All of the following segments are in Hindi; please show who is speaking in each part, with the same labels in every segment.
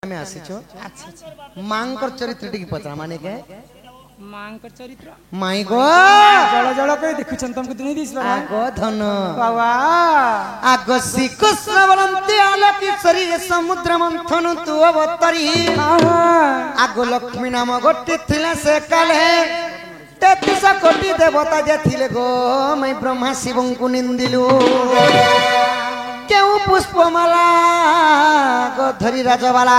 Speaker 1: ଆମେ ଆସିଛୁ ମାଙ୍କର ଚରିତ୍ର ଟିକେ ପଚରା ମାନେ କେ
Speaker 2: ମାଙ୍କର ଚରିତ୍ର
Speaker 1: ମାଇ ଗो
Speaker 2: ଜଳ ଜଳ କହି ଦେଖୁଛନ୍ତି ତମକୁ ଦିନେ ଦିସ୍
Speaker 1: ଆଗ ଧନ
Speaker 2: ବାବା
Speaker 1: ଆଗ ଶ୍ରୀକୃଷ୍ଣ ବଳନ୍ତି ଆଲୋକେଶ୍ୱରୀ ସମୁଦ୍ର ମନ୍ଥନ ତୁ ଅବତରୀ ଆଗ ଲକ୍ଷ୍ମୀ ନାମ ଗୋଟି ଥିଲା ସେ କାଲେ 33 କୋଟି ଦେବତା ଯେ ଥିଲେ ଗो ମೈ ବ୍ରହ୍ମା ଶିବଙ୍କୁ ନିନ୍ଦିଲୁ केउ पुष्पमाला गधरी राजवाला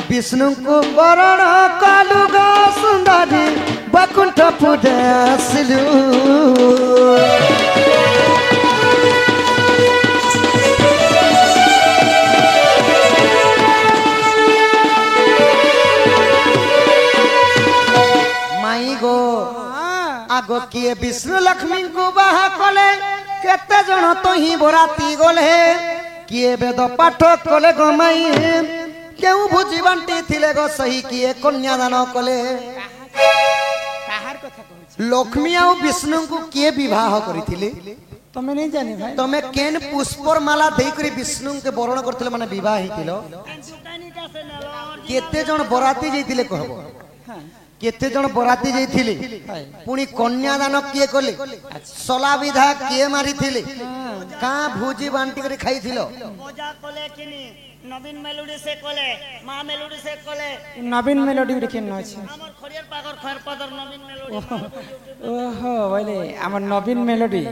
Speaker 1: विष्णु को वरण कालु गो सुंदरी बकुंठ पुडे आसिलु माई गो आगो किए विष्णु लक्ष्मी को बाहा कले केते जण तो ही बराती गले किए वेद पाठ कले गमाई केउ भुजी बांटी थिले गो सही किए कन्यादान कले
Speaker 2: काहार कथा कहू
Speaker 1: लक्ष्मी आ विष्णु को किए विवाह करिथिले
Speaker 2: तमे नहीं जाने भाई
Speaker 1: तमे केन पुष्पर माला देई करी विष्णु के वरण करथिले माने विवाह हितिलो केते जण बराती जइथिले कहबो केते जण बराती जइथिले पुनी कन्यादान किए कले सला विधा किए मारिथिले का भुजी बांटी करी खाइथिलो
Speaker 3: मजा कले किनी नवीन मेलोडी से कले मा मेलोडी से कले
Speaker 2: नवीन मेलोडी रे केन अछि
Speaker 3: हमर खरियर पागर खर पदर नवीन मेलोडी
Speaker 2: ओहो बोले हमर नवीन मेलोडी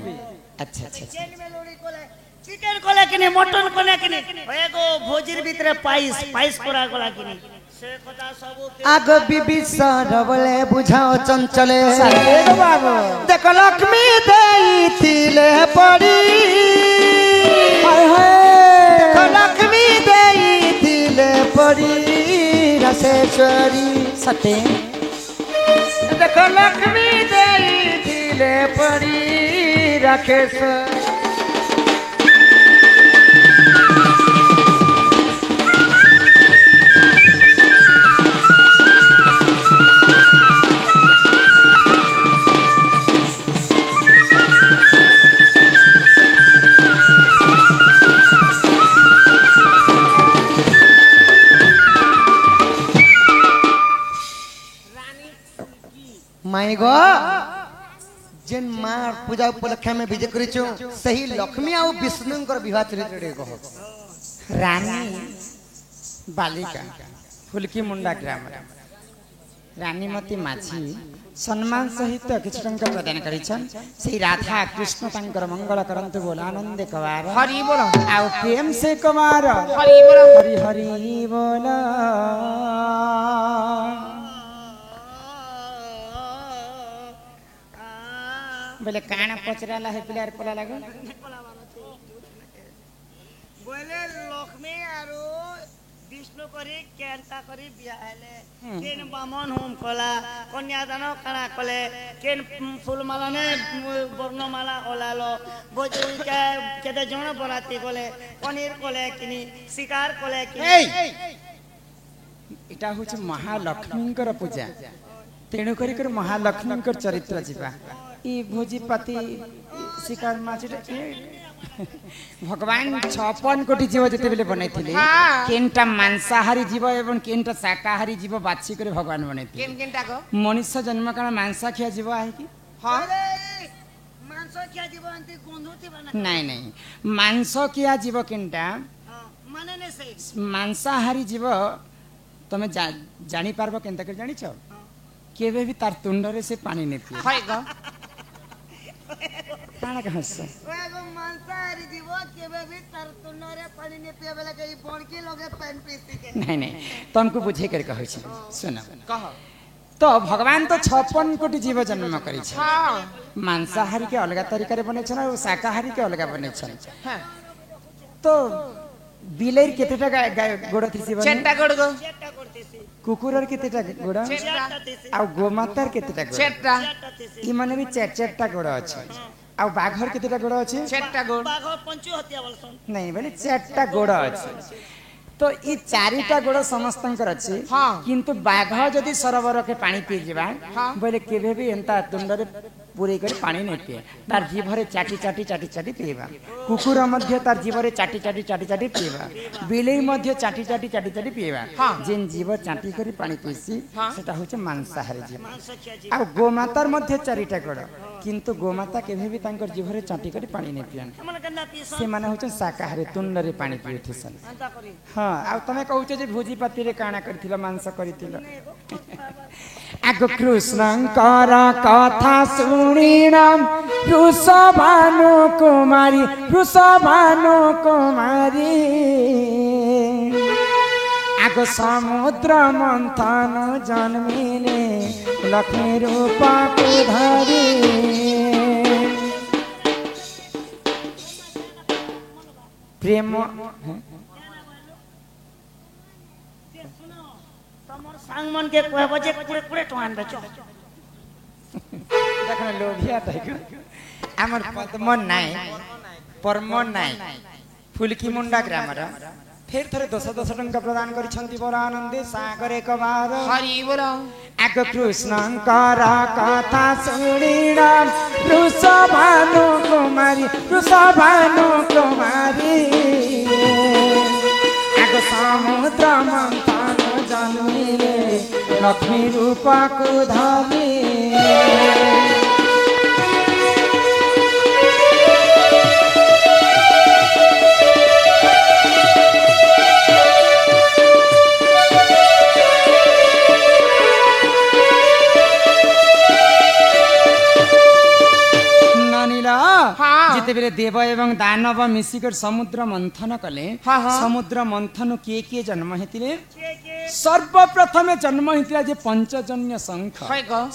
Speaker 1: अच्छा अच्छा
Speaker 3: चिकन मेलोडी कले चिकन कले किनी मटन कले किनी एगो भोजिर भितरे पाइस करा गला किनी से कथा सब
Speaker 1: आग बिबिसार बोले बुझाओ चंचले
Speaker 2: साथे बाबू
Speaker 1: देख लक्ष्मी देई थिले पड़ी
Speaker 2: हाय हाय
Speaker 1: देख लक्ष्मी देई थिले पड़ी रसेश्वरी
Speaker 2: सते
Speaker 1: देख लक्ष्मी देई थिले पड़ी राखेश्वरी माई गो जेन मां पूजा उपलक्ष्य में विजय करिछु सही लक्ष्मी आ विष्णु कर विवाह चरित्र कहो
Speaker 2: रानी बालिका फुलकी मुंडा ग्राम रानीमती माझी सम्मान सहित किछ टंका प्रदान करिछन से राधा कृष्ण तांकर मंगल करंतु बोल आनंद कवार
Speaker 3: हरि बोल
Speaker 2: आ प्रेम से कवार
Speaker 3: हरि बोल
Speaker 2: हरि हरि बोल बोले काना पचराला है पिलार पला लागो
Speaker 3: बोले लक्ष्मी आरो विष्णु करी केनता करी बियाहले केन बामन होम कला कन्यादान करा कले केन फूलमाला ने वर्णमाला ओलालो बोजुई के केते जण बराती कले पनीर कले किनी शिकार कले किनी
Speaker 2: इटा होछ महालक्ष्मीकर पूजा तेणु करी कर महालक्ष्मीकर चरित्र जीवा ई भोजी पाती शिकार माछ भगवान 56 कोटी जीव जते बेले बनैथिले केनटा मांसाहारी जीव एवं केनटा शाकाहारी जीव बाछि करे भगवान बनैथिले
Speaker 3: केन केनटा को
Speaker 2: मनुष्य जन्म काल मांसाखिया जीव आहे की
Speaker 3: हां मांस किया जीव अंति गंधुती बना
Speaker 2: नहीं नहीं मांस किया जीव केनटा
Speaker 3: माने ने से
Speaker 2: मांसाहारी जीव तमे जानि पारबो केनता कर जानि छ केबे भी तार तुंडरे से पानी ने पिए
Speaker 3: हाय गो
Speaker 2: काना कहस
Speaker 3: एगो मांसाहारी जीव केबे भी तार तुंडरे पानी ने पिए वाला के बड़की लगे पेन पीसी के
Speaker 2: नहीं नहीं तुमको बुझे कर कहै छी सुन
Speaker 3: कह
Speaker 2: तो भगवान तो 56 कोटी जीव जन्म करै छ मांसाहारी के अलग तरीका रे बनै छ और शाकाहारी के अलग बनै छ तो बिलेर केतेटा गोड़ थिसी बने
Speaker 3: चेटा गोड़ गो चेटा करतीसी
Speaker 2: कुकुरर केतेटा गोड़ आ गोमातार केतेटा गोड़
Speaker 3: चेटा
Speaker 2: ई माने भी चेटा गोड़ अछि आ बाघर केतेटा गोड़ अछि
Speaker 3: चेटा गोड़ बाघ पंचो हत्या बोलसन
Speaker 2: नहीं बोले चेटा गोड़ अछि तो ई चारिटा गोड़ समस्तंकर अछि किंतु बाघ जदी सरोवर के पानी पी जेबा बोले केबे भी एंता तुंडरे पूरे कर पानी नहीं पिए तार जीभरे चाटी चाटी चाटी चाटी पीवा कुकुर मध्य तार जीभरे चाटी चाटी चाटी चाटी पीवा बिलेई मध्य चाटी चाटी चाटी चाटी पीवा जेन जीव चाटी करी पानी पीसी सेटा होचे मांसाहारी जीव आ गोमातार मध्य चारिटा गोड़ किंतु गोमाता केभे भी तांकर जीभरे चाटी करी पानी नहीं पियन से माने होचे शाकाहारी तुंड रे पानी पिउथिसन हां आ तमे कहउचे जे भोजी पाती रे काना करथिलो मांस करथिलो आगो कृष्णंकर कथा सुनिनाम रुषभानु कुमारी आगो समुद्र मंथन जन्मिले लक्ष्मी रूपा को धरी प्रेम
Speaker 3: सांगमन के कोहे बजे कुड़े कुड़े टवान बेचो
Speaker 2: देखना लोभिया टाइगर आमर पद्म नाय परम नाय फुलकी मुंडा ग्रामर फिर थरे 10 टंका प्रदान करिसंती बरानंदे सागर एक बार
Speaker 4: हरि बोल
Speaker 2: आग कृष्णंकर कथा सुनिना रुषभानु कुमारी आग समुद्र मंथन जन्मिले लक्ष्मी रूपा को धरी जिते बेले देव एवं दानव मिसिकर समुद्र मंथन कले समुद्र मंथन किए जन्म हेतिले सर्वप्रथमे जन्म हेतिला जे पंचजन्य शंख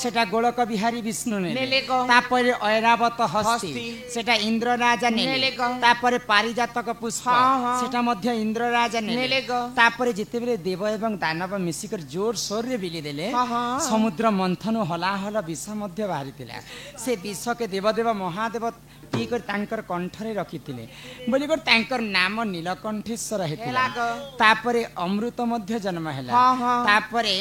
Speaker 2: सेटा गोलक बिहारी विष्णु ने तापरे ऐरावत हस्ती सेटा इंद्र राजा ने तापरे पारिजातक पुष्प सेटा मध्य इंद्र राजा ने तापरे जिते बेले देव एवं दानव मिसिकर जोर सोर रे बिली देले समुद्र मंथन हलाहल विष मध्य बाहरितिला से विष के देवदेव महादेव पी कर तांकर कंठरे रखिथिले बोली कर तांकर नाम नीलकंठेश्वर हेतिला तापरे अमृत मध्य जन्म हैला तापरे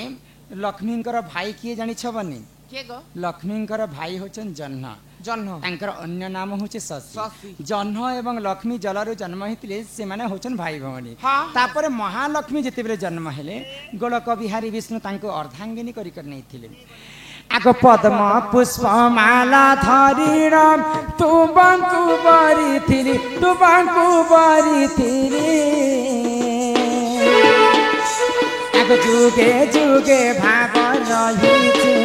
Speaker 2: लक्ष्मींकर भाई किए जानि छबनी
Speaker 4: के गो
Speaker 2: लक्ष्मींकर भाई होचन जन्ह तांकर अन्य नाम होचे शशि जन्ह एवं लक्ष्मी जलरु जन्म हेतिले से माने होचन भाई भौणी तापरे महालक्ष्मी जेते बेले जन्म हेले गोलक बिहारी विष्णु तांको अर्धांगिनी करि कर नैथिले आगो पद्म पुष्प माला धरी राम तू बांकु बारी थिली आगो जुगे जुगे भाग रही छे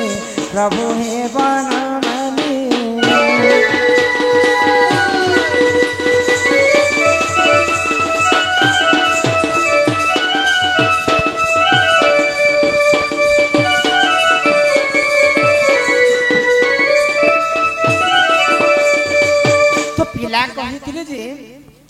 Speaker 2: प्रभु हे बनमाली कहिथिले जे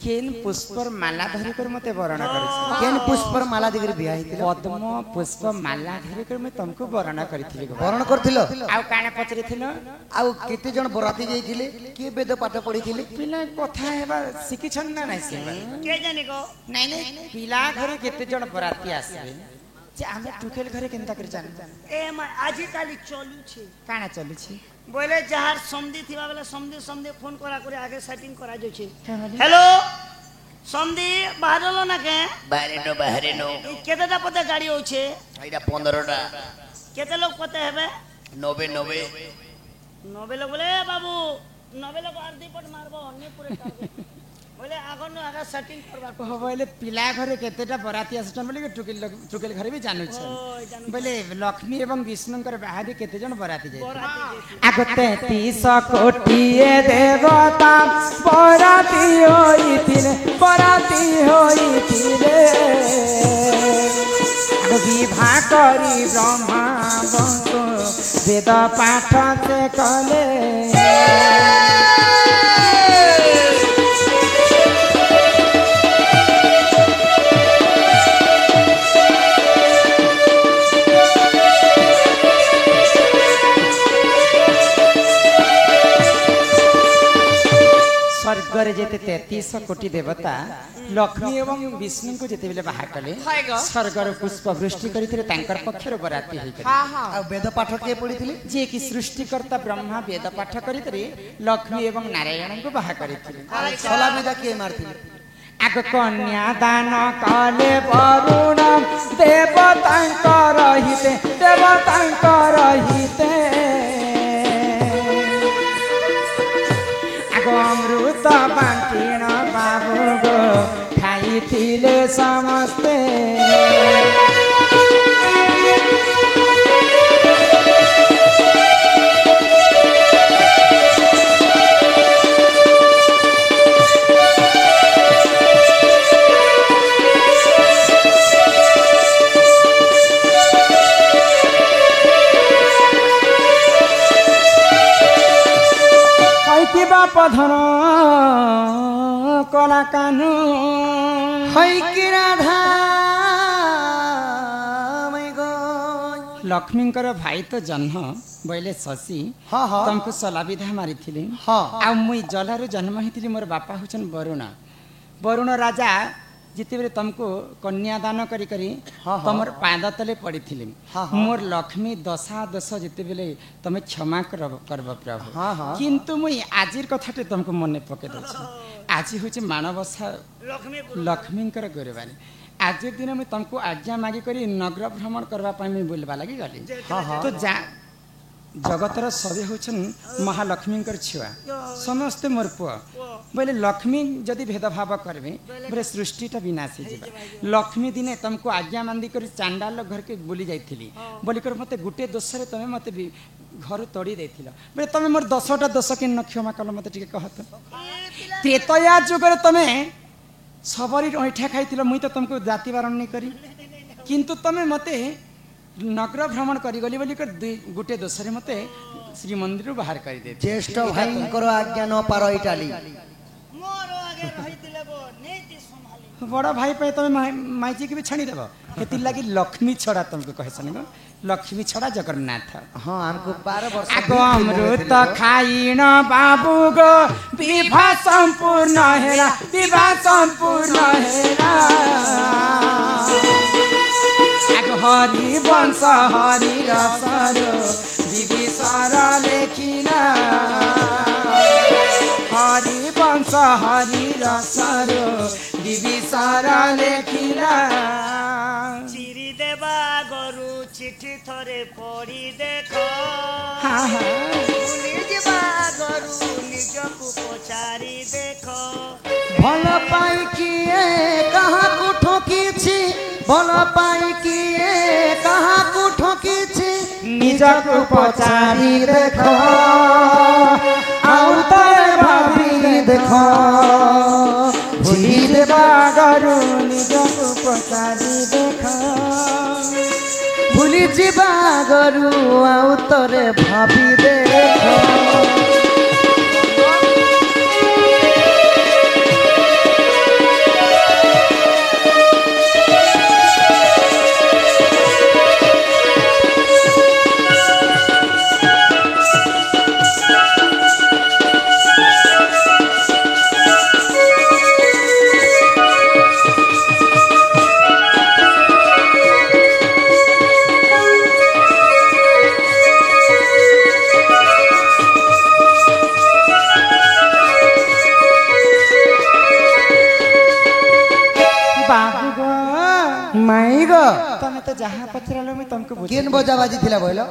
Speaker 2: केन पुष्पर माला धरि कर मते वरण करछि
Speaker 1: केन पुष्पर माला दिगर बिया हितिलो
Speaker 2: पद्म पुष्प माला धरि कर मैं तुमको वरण करथिले
Speaker 1: वरण करथिलो
Speaker 2: आ काना पचरिथिलो
Speaker 1: आ केते जण बराती जाइथिले के वेद पाठ पढिथिले
Speaker 2: पिला कथा हेबा सिकिछन ना नै से
Speaker 3: के जाने को
Speaker 2: नै नै पिला घरे केते जण बराती आसबे जे आमे टुकेल घरे केनता कर जान
Speaker 3: ए म आजि काली चलू छे
Speaker 2: काना चलू छी
Speaker 3: बोले जहार समधी थिबा बेला समधी फोन करा करे आगे सेटिंग करा जो छे हेलो समधी बाहरलो ना के
Speaker 4: बाहरे नो
Speaker 3: केतेटा पते गाड़ी होछे
Speaker 4: एटा 15टा
Speaker 3: केते लोग पते हेबे
Speaker 4: 90
Speaker 3: लोग बोले बाबू 90 लोग आरती पट मारबो अन्य पूरे कर बोले आगन आगा सेटिंग करबा
Speaker 2: हो बोले पिला घरे केतेटा बराती आसछन बोले टुकेल घरे भी जानू छ बोले लक्ष्मी एवं विष्णुकर बाहरी केते जण बराती जाय आगो 33 कोटी देवता बराती होइथिले आगो विवाह करी ब्रह्मा बंको वेद पाठ से कले स्वर्ग स्वर्गरे जेते 33 कोटी देवता लक्ष्मी एवं विष्णु को जेते बेले बाहा कले स्वर्गर पुष्प वृष्टि करिथिले तांकर पक्षर बराती होई कले
Speaker 1: आ वेद पाठ के पढिथिले
Speaker 2: जे कि सृष्टिकर्ता ब्रह्मा वेद पाठ करितरे लक्ष्मी एवं नारायण को बाहा करिथिले
Speaker 1: सला विदा के मारथिले
Speaker 2: आग कन्या दान कले वरुण देवतांकर हिते आग अमृत बांटिण बाबू गो खाइथिले समस्ते पधन कला कानू
Speaker 1: हई की राधा
Speaker 2: लक्ष्मींकर भाई तो जन्म बोले शशि
Speaker 1: हाँ हाँ
Speaker 2: तुमको सला विधा मारी थी
Speaker 1: हाँ
Speaker 2: आ मुई जलारू जन्म होती मोर बापा हूँ वरुण राजा जिते बेले तुमको कन्यादान करी करी तुम पाद तले पड़ी मोर लक्ष्मी दशा दश जिते बेले तुम क्षमा करब प्रभु किंतु मुई आजिर कथाटे तुमको मन पके आज हूँ माणबसा लक्ष्मी गुरुवारी आज दिन मुझे तुमको आज्ञा मागी करी नगर भ्रमण करने बुलवा लगी गली तो जा जगतर सभी हूँ महालक्ष्मी छुआ समस्ते मोर पुआ बोले लक्ष्मी जदि भेदभाव करें बोले सृष्टिटा विनाश हो लक्ष्मी दिने तुमको आज्ञा मांदी कर चांडाल घर के बुली जाइली बोलिकर मत गोटे दोषरे तुम मत घर तोड़ी देथिल बोले तुम मोर 10टा दोष कि क्षमा कल मत कहत त्रेतया जुगर तुम सबरी ऐठा खाई मुई तो तुमको जाति बारण नहीं करी किंतु तुम मते नगर भ्रमण करी गली बोली कर गोटे दोषरे मते श्री मंदिर बाहर कर दे
Speaker 1: ज्येष्ठ भाई आज्ञा न पार इटाली
Speaker 2: बड़ भाई पे तुम माइजी के भी छाणी देव हेति लगी लक्ष्मी छड़ा तुमको कहे सन लक्ष्मी छड़ा जगन्नाथ
Speaker 1: हाँ हमको 12 वर्ष
Speaker 2: आगो अमृत खाइन बाबू गो विवाह संपूर्ण हेरा हरि वंश हरि रसर विभीषण लेखिना हरि वंश हरि रसर विभीषण लेखिना
Speaker 3: चिरी देवा गरु चिठी थरे पढ़ी देख गरु निजकु पचारि देख
Speaker 1: भल पाई किए कहाँ को ठोकी भल पाई किए कहाँ को ठोकी
Speaker 2: निजकु पचारि
Speaker 1: देख आउ तारे भाभी देख
Speaker 2: भूली देवा गरु निजकु पचारि देख
Speaker 1: भूली जीवा गरु आउ तोरे भाभी देख
Speaker 2: तो जहाँ पचरालो मैं तुमको
Speaker 1: केन बजा बाजी थिला बोलो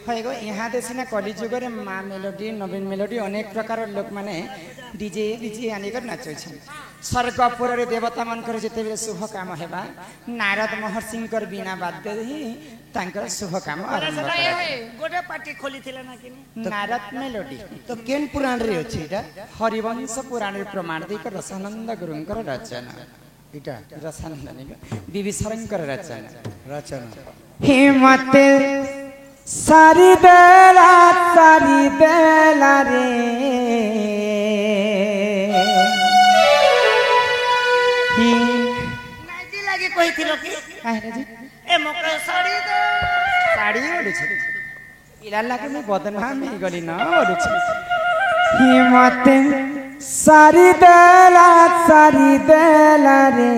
Speaker 2: हैगो यहाँ देसिना कली जुगरे माँ मेलोडी नवीन मेलोडी अनेक प्रकार लोक माने डीजे डीजे आनिकर नाचो छन स्वर्गपुर रे देवता मन कर जेते बेले शुभ काम हेबा नारद महर्षि कर बिना बाध्य ही तांकर शुभ काम आरंभ
Speaker 3: गोटे पार्टी खोली थिला ना कि
Speaker 2: नारद मेलोडी
Speaker 1: तो केन पुराण रे अछि एटा
Speaker 2: हरिवंश पुराण रे प्रमाण दै कर रसानंद गुरुंकर रचना इटा रसानंद नहीं विभीषणकर रचना हिम्मत सारी बेला रे
Speaker 3: नाइजी लागे कहिथिलो कि
Speaker 2: काहे रे
Speaker 3: ए मके साड़ी दे
Speaker 2: साड़ी ओडु छ इला लागे मैं बदनाम ही गली न ओडु छ हिम्मत सारी देला रे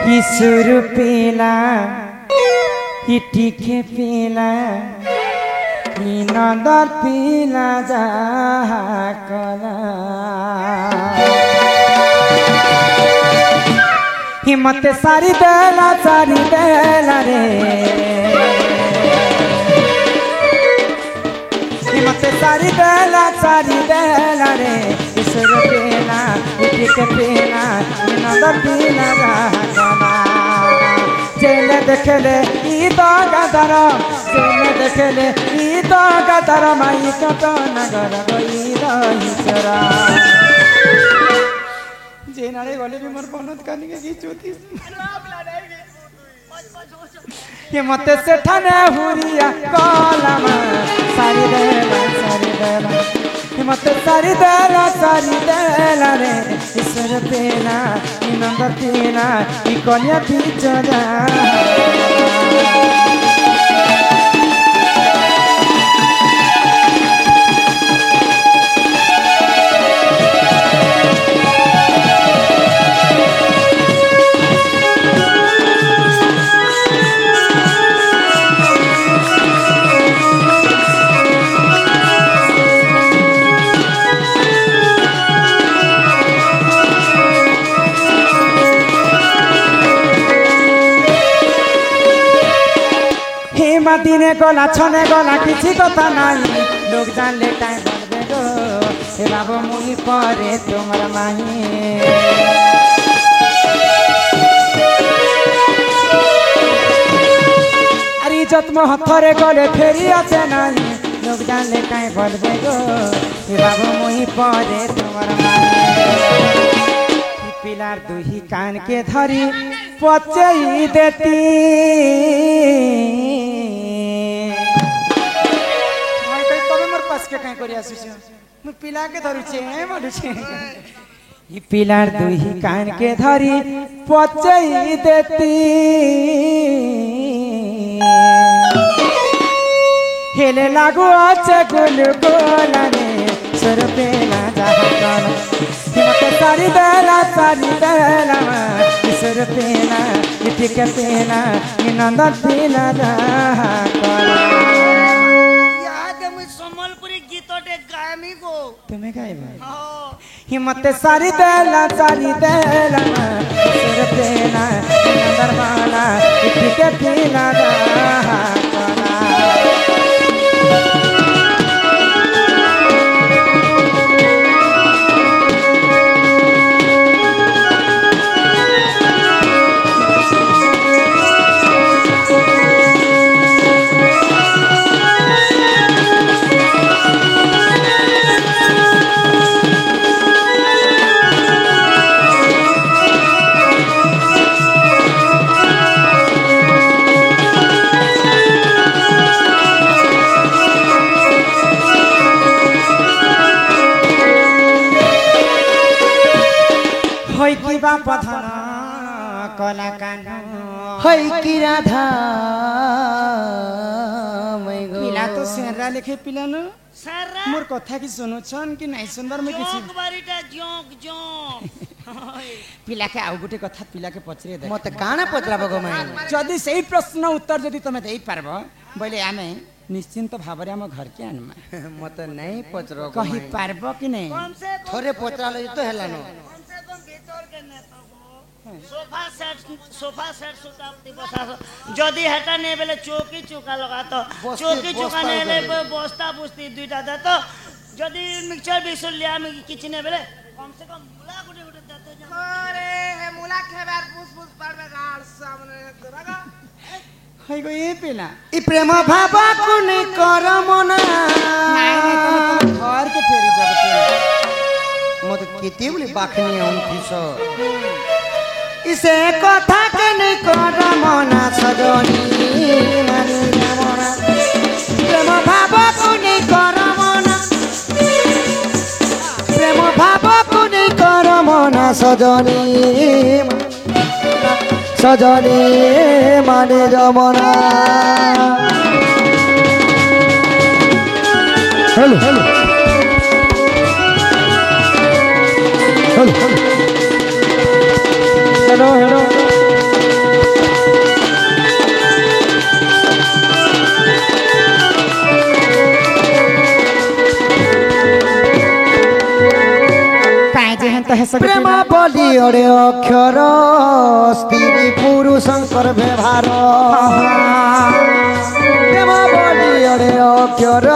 Speaker 2: ही सुर पीला ही टीके पीला ही नंदर पीला जा कला हिम्मत सारी देला रे हिम्मत सारी देला रे ईश्वर पेला इटिक पेला नंदर पीला रहना जेले देखले ई तो गदर जेले देखले ई तो गदर माई कत नगर गई रही चरा जे नारे वाले भी मर पनत करने की चौथी ये मत से ठने हुरिया कलम सारी देला ये मत सारी देला रे ईश्वर पेला नंबर पेला ई कन्या पिचरा दिने गला छने गला किसी कथा नहीं लोग जानले टाइम बढ़बे गो हे बाबू मुई परे तुम्हारा माही अरे इज्जत में हथरे गले फेरी आते नहीं लोग जानले टाइम बढ़बे गो हे बाबू मुई परे तुम्हारा माही पिलार दुही कान के धरी पचई देती के कहीं करिया सुचे मु पिला के धरुचे मडुचे ई पिलार दुही कान के धरी पचई देती हेले लागू आचे गुल गोला रे सर पेला जाहकन हिम्मत सारी देला सर पेला इटिक पेला नंदन पेला जाहकन तुम्हें गायबा हिम्मत सारी देला सुर पेला नंदर माला इटिक पेला कला कान
Speaker 1: है कि राधा
Speaker 2: पिला तो सेरा लेखे पिला न
Speaker 3: सारा
Speaker 2: मोर कथा की सुनो छन कि नहीं सुंदर में किसी
Speaker 3: जोक बारीटा जोक जोक
Speaker 2: पिला के आउ गुटे कथा पिला के पचरे दे
Speaker 1: मत काना पचराबो गो मैं
Speaker 2: जदी सही प्रश्न उत्तर जदी तमे देई पारबो बोले आमे निश्चिंत भाबरे हम घर के आनमा
Speaker 1: मत नहीं पचरो
Speaker 2: कहि पारबो कि नहीं
Speaker 3: कम से कम
Speaker 1: थोड़े पचरा ले तो हेलानो
Speaker 3: कम से कम भीतर के नेता सोफा सेट सुतावती बसा जदी हेटा ने बेले चौकी चुका लगा तो चौकी चुका ने बस्ता बुस्ती दुईटा दे तो जदी मिक्सचर बिसुल लिया में किचन ने बेले कम से कम मुला गुटे गुटे देते जा
Speaker 5: अरे हे मुला खेबार पुस पुस पड़बे गाल सामने रगा
Speaker 2: हई गो ये पिला
Speaker 1: ई प्रेम भाबा कुनी कर मना
Speaker 2: नहीं तुम घर के फेरी जब
Speaker 1: मत केते बोले बाखनी हम फिस इसे कथा के नहीं कर मना सजनी मानी मना प्रेम भाबा कुनी कर मना प्रेम भाबा कुनी कर मना सजनी सजनी माने जमना hello hello hello
Speaker 2: hello hello काय जे हन तह सब
Speaker 1: प्रेम बोली अरे अक्षर स्त्री पुरुषंकर व्यवहार प्रेम बोली अरे अक्षर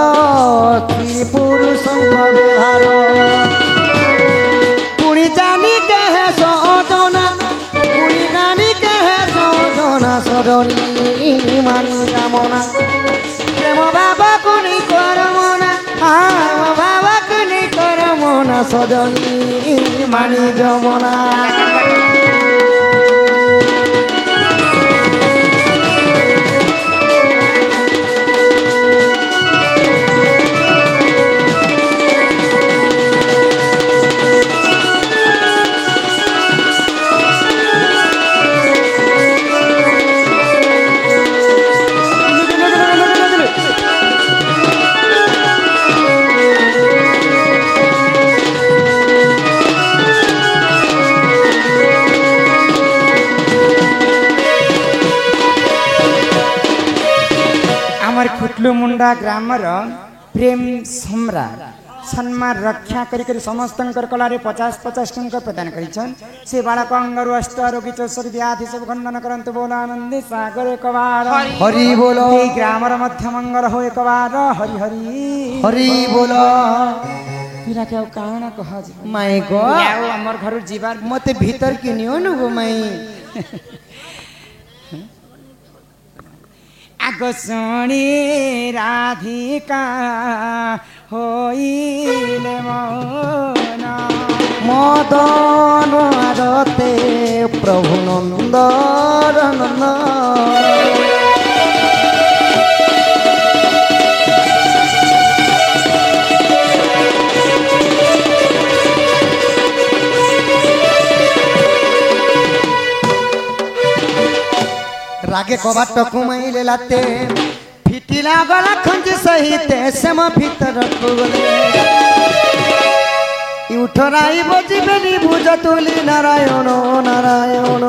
Speaker 1: स्त्री पुरुषंकर व्यवहार पुणी जानी कहे सजना पुणी जानी कहे सजना सदनी मानी कामना प्रेम बाबा कुनी करमना बाबा कुनी करमना सदनी मानी जमना
Speaker 2: खुटलु मुंडा ग्रामर प्रेम सम्राट सम्मान रक्षा करी समस्तंकर कलारे 50-50 टंका प्रदान करिछन से बालक अंगरु अष्ट रोगी चौसर व्याधि सब खंडन करंतु बोला आनंद सागर एकबार
Speaker 1: हरि बोलो
Speaker 2: ए ग्रामर मध्य मंगल हो एकबार हरि हरि
Speaker 1: हरि बोलो
Speaker 2: पिरा के काना कह
Speaker 1: माय गॉड
Speaker 2: याओ हमर घर जीवार
Speaker 1: मते भीतर के नियो न गो माई
Speaker 2: आगो सुनी राधिका होइले मौन
Speaker 1: मदन आरते प्रभु नंदन रागे कबाट कुमाइले लाते फिटिला गला खंज सहिते सेम भीतर गले उठराई बजिबेनी भुज तुली नारायण नारायण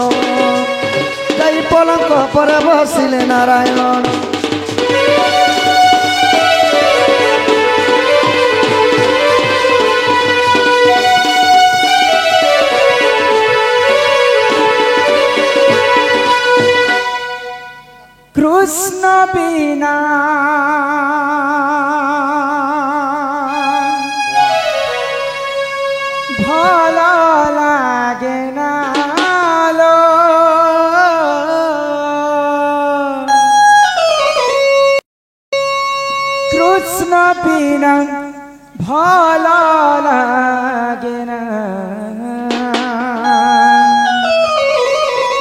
Speaker 1: जाई पलंक पर बसिले नारायण
Speaker 2: कृष्ण बिना भल लागे ना लो कृष्ण बिना भल लागे ना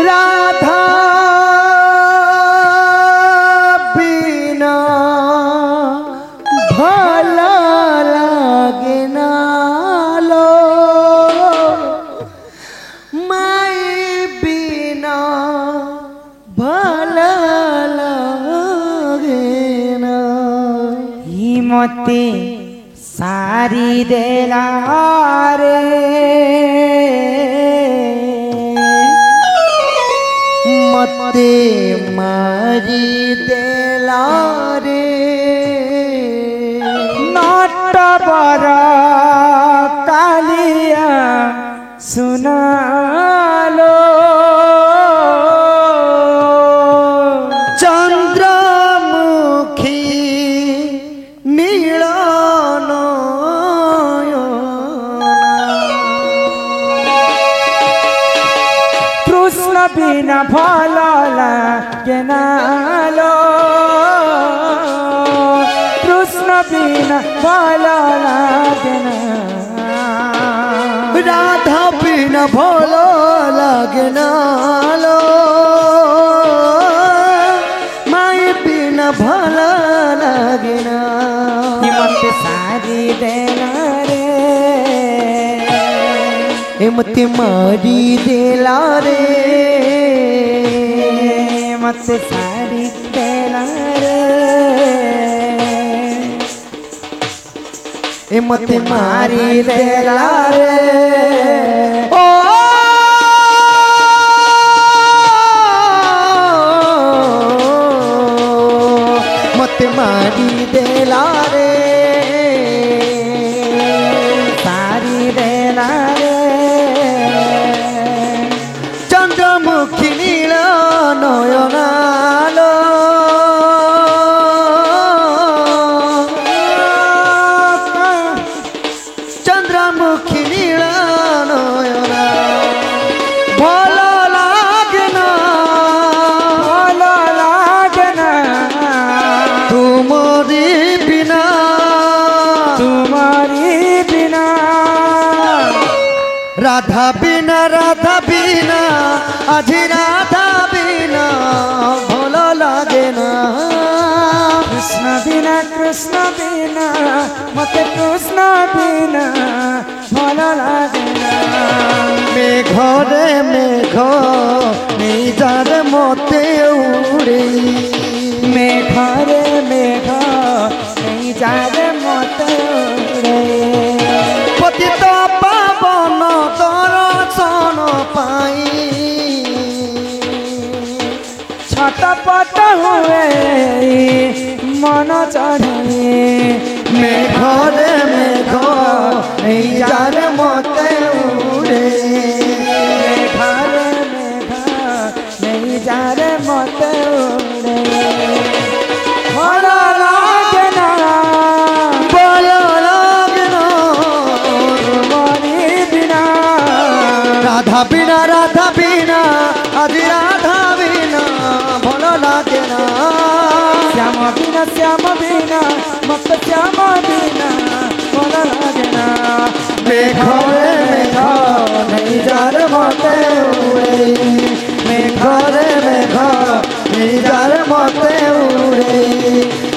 Speaker 2: राधा मते सारी देला रे
Speaker 1: मते मारी देला रे
Speaker 2: नट बर कालिया सुनालो बिना भल लागे ना लो कृष्ण बिना भल लागे ना
Speaker 1: राधा बिना भल लागे ना लो माई बिना भल लागे ना
Speaker 2: मत सारी देना रे
Speaker 1: मते मारी देला रे
Speaker 2: मत सारी देला रे
Speaker 1: मत मारी देला रे ओ मत मारी देला रे
Speaker 2: सारी देला रे
Speaker 1: चंद्रमुखी नील नयनालो चंद्रमुखी नील नयना भल लागना तुमरी बिना राधा बिना आज राधा बिना भल लागे ना
Speaker 2: कृष्ण बिना मत कृष्ण बिना भल लागे ना
Speaker 1: मेघरे मेघ नहीं जार मते उड़े
Speaker 2: मेघरे मेघ नहीं जारे मत उड़े
Speaker 1: पतित पावन दर्शन पाई
Speaker 2: छटपट हुए मन चढ़े
Speaker 1: मेघरे मेघ नहीं जार मते उड़े
Speaker 2: मेघरे मेघ नहीं जारे मत उड़े भल लागे ना
Speaker 1: भल लागना
Speaker 2: तुम्हारी बिना
Speaker 1: राधा बिना आज राधा बिना भल लागे ना
Speaker 2: श्याम बिना मत श्याम बिना भल लागे ना
Speaker 1: मेघरे मेघ नहीं जार मते उड़े मेघरे मेघ नहीं जार मते उड़े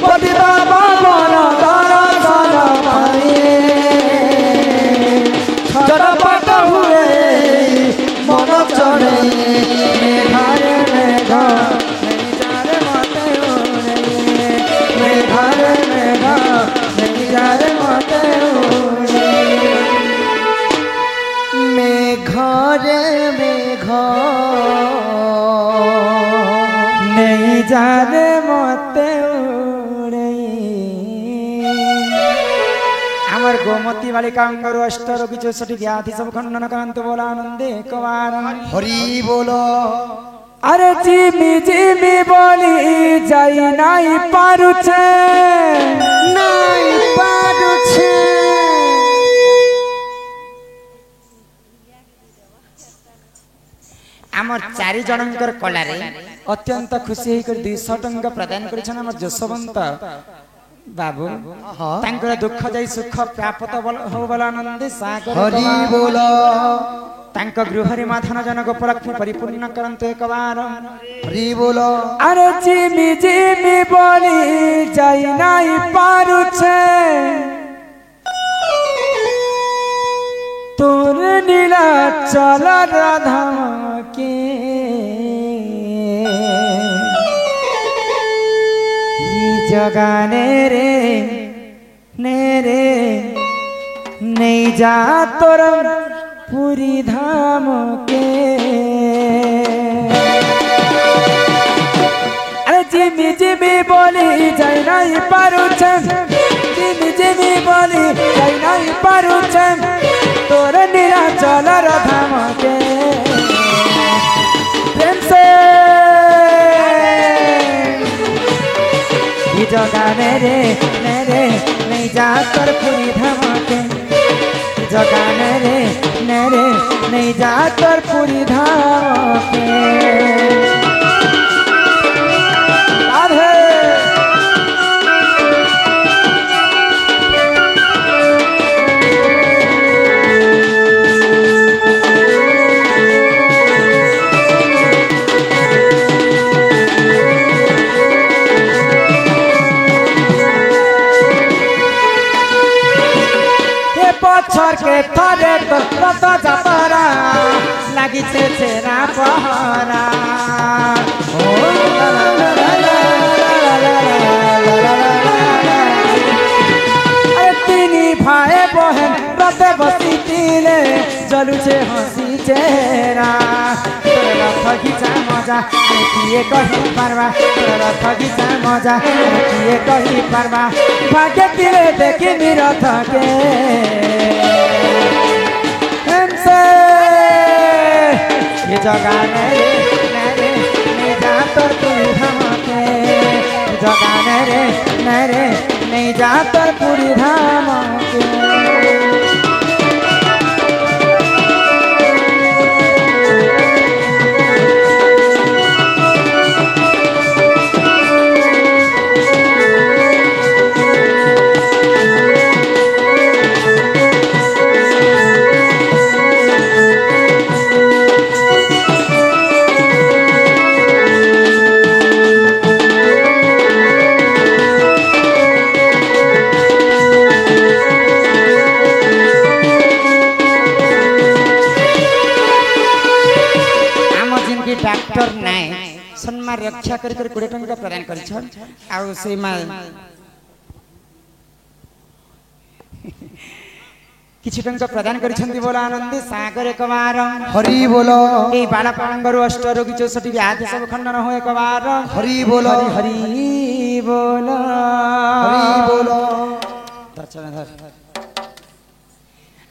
Speaker 1: पति बाबा बन दर्शन पाए चटपट हुए मन चढ़े मेघरे मेघ नहीं जार मते उड़े मेघरे मेघ नहीं जार मते उड़े मेघरे मेघ
Speaker 2: नहीं जाने मते उड़े আমার গোমতী বালিকা অঙ্গর অষ্টরোগী 64 ব্যাধি সব খণ্ডন কান্ত বলা আনন্দে একবার
Speaker 1: হরি বলো
Speaker 2: আরে জিমি জিমি বলি যাই নাই পারুছে
Speaker 1: নাই পারুছে
Speaker 2: আমার 4 জনଙ୍କର কলারে অত্যন্ত খুশি হইकर 200 টঙ্কা প্রদান করেছেন আমার যশবন্ত বাবু তাঙ্কর দুঃখ যাই সুখ প্রাপ্ত হও বল আনন্দে সাগর
Speaker 1: হরি বলো
Speaker 2: তাঙ্ক গৃহরে মাধন জনক উপলক্ষে পরিপূর্ণ করন্তু একবার
Speaker 1: হরি বলো
Speaker 2: আরে জিমি জিমি বলি যাই নাই পারুছে তোর নীলা চল রাধা কে जगाने रे नहीं जा तोर पूरी धाम के अरे जिमी जिमी बोली जाई नहीं पारू जिमी जिमी बोली जाई नहीं पारू तोर नीला चल धाम के प्रेम से जगाने रे नहीं जा कर पूरी धमाके जगाने रे नहीं जा कर पूरी धमाके राधे पछर के थरे तो रत जापरा लगी से छेरा पहरा ओ ला ला ला ला ला ला ला ला ला ला ला ला। अरे तीनी भाई हसी चेहरा तोर रथ घिचा मजा अरे किए कही पारवा तोर रथ घिचा मजा अरे किए कही पारवा भाग्य तिरे देखी मी रथ के हमसे ये जगह रे नहीं जा तोर पूरी धाम के जगह रे नहीं जा तोर पूरी धाम के डॉक्टर नाय सम्मान रक्षा कर 20 टंका प्रदान करिछन आ से किछि टंका प्रदान करिछन्ती बोला आनंद सागर एक बार
Speaker 1: हरि बोलो
Speaker 2: ए बाला पांगरु अष्ट रोगी 64 व्याधि सब खंडन हो एक बार
Speaker 1: हरि बोलो
Speaker 2: हरि बोलो
Speaker 1: हरि बोलो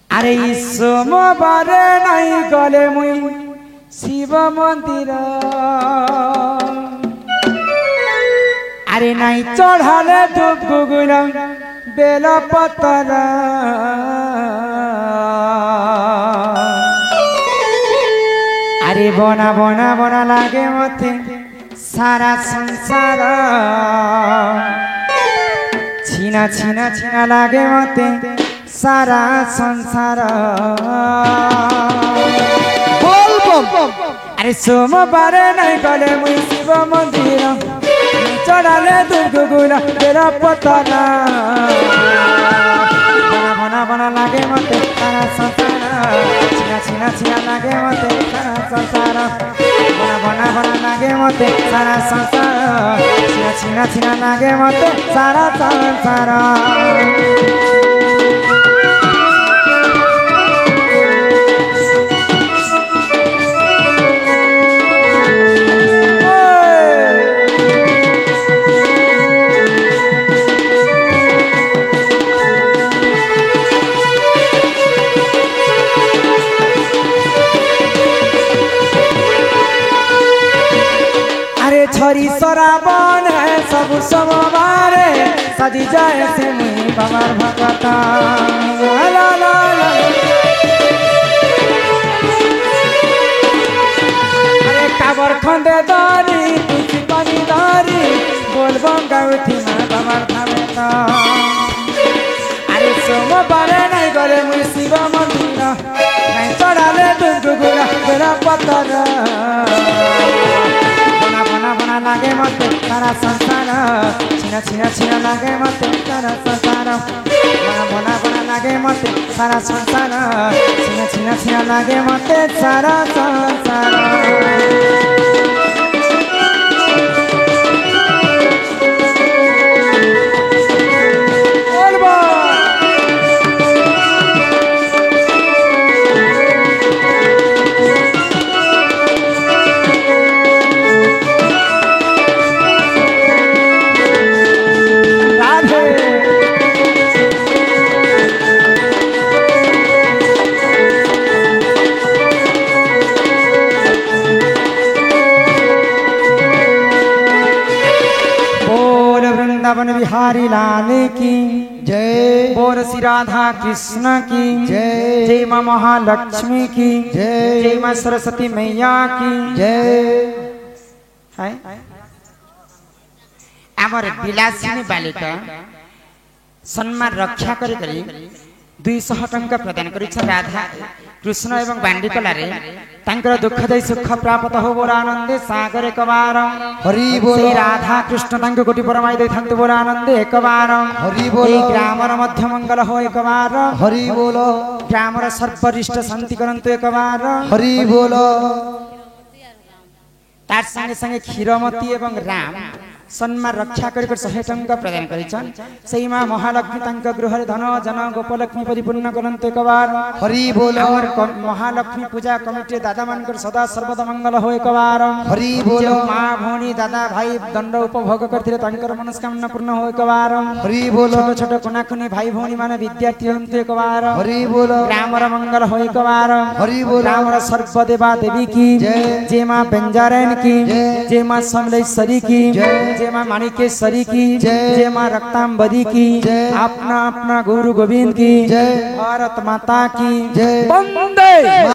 Speaker 2: अरे सोमवार नहीं गले मुई शिव मंदिर अरे नहीं चढ़ाले धूप गुगुल बेल पतर अरे बना बना बना लागे मते सारा संसार छीना छीना छीना लागे मते सारा संसार अरे सोमवार नहीं गले मुई शिव मंदिर चढ़ाले दुर्गुल तेरा पतना बना बना लागे मते सारा संसार छीना छीना छीना लागे मते सारा संसार बना बना लागे मते सारा संसार छीना छीना छीना लागे मते सारा संसार छरी सराबन है सब सोमवारे सजी जाए से मुई बमर भगता ला ला ला अरे काबर खंडे दारी तुझी पानी दारी बोलबम गाउथी ना बमर भगता अरे सोमवारे नहीं गले मुई शिव मंदिर नहीं चढ़ाले दुर्गुगुला बेला पतर बना लागे मते सारा संसार छीना छीना छीना लागे मते सारा संसार बना बना लागे मते सारा संसार छीना छीना छीना लागे मते सारा संसार वृंदावन बिहारी लाल की जय बोल श्री राधा कृष्ण की जय जय मां महालक्ष्मी की जय जय मां सरस्वती मैया की जय है आमर विलासिनी बालिका सम्मान रक्षा करी 200 टंका प्रदान करी राधा कृष्ण एवं बांडीकलारे तांकर दुखदायी सुख प्राप्त हो बोला आनंद सागर एक बार
Speaker 1: हरि बोलो
Speaker 2: राधा कृष्ण तांको गोटी परमाई दे थांते बोला आनंद एक बार
Speaker 1: हरि बोलो
Speaker 2: ग्रामर मध्य मंगल हो एक बार
Speaker 1: हरि बोलो
Speaker 2: ग्रामर सर्वरिष्ट शांति करंतु एक बार
Speaker 1: हरि बोलो
Speaker 2: तार संगे संगे क्षीरमती एवं राम सम्मान रक्षा कर 100 टंका प्रदान करिछन सेही मां महालक्ष्मी तांका गृह धन जन गोपलक्ष्मी परिपूर्ण करन्ते एकबार
Speaker 1: हरि बोल
Speaker 2: और महालक्ष्मी पूजा कमिटी दादा मानकर सदा सर्वदा मंगल हो एकबार
Speaker 1: हरि बोल
Speaker 2: मां भौणी दादा भाई दंड उपभोग करथिले तांकर मनस्कामना पूर्ण हो एकबार
Speaker 1: हरि बोल
Speaker 2: छोट छोट कोना कोनी भाई भौणी माने विद्यार्थी हन्ते एकबार
Speaker 1: हरि बोल
Speaker 2: ग्रामर मंगल हो एकबार
Speaker 1: हरि बोल
Speaker 2: ग्रामर सर्वदेवा देवी की जय मां बेंजारन की जय मां समलेश्वरी की जय मां माणिकेश्वरी की जय मां रक्तांबरी की अपना अपना गुरु गोविंद की भारत माता की
Speaker 1: जय
Speaker 2: वंदे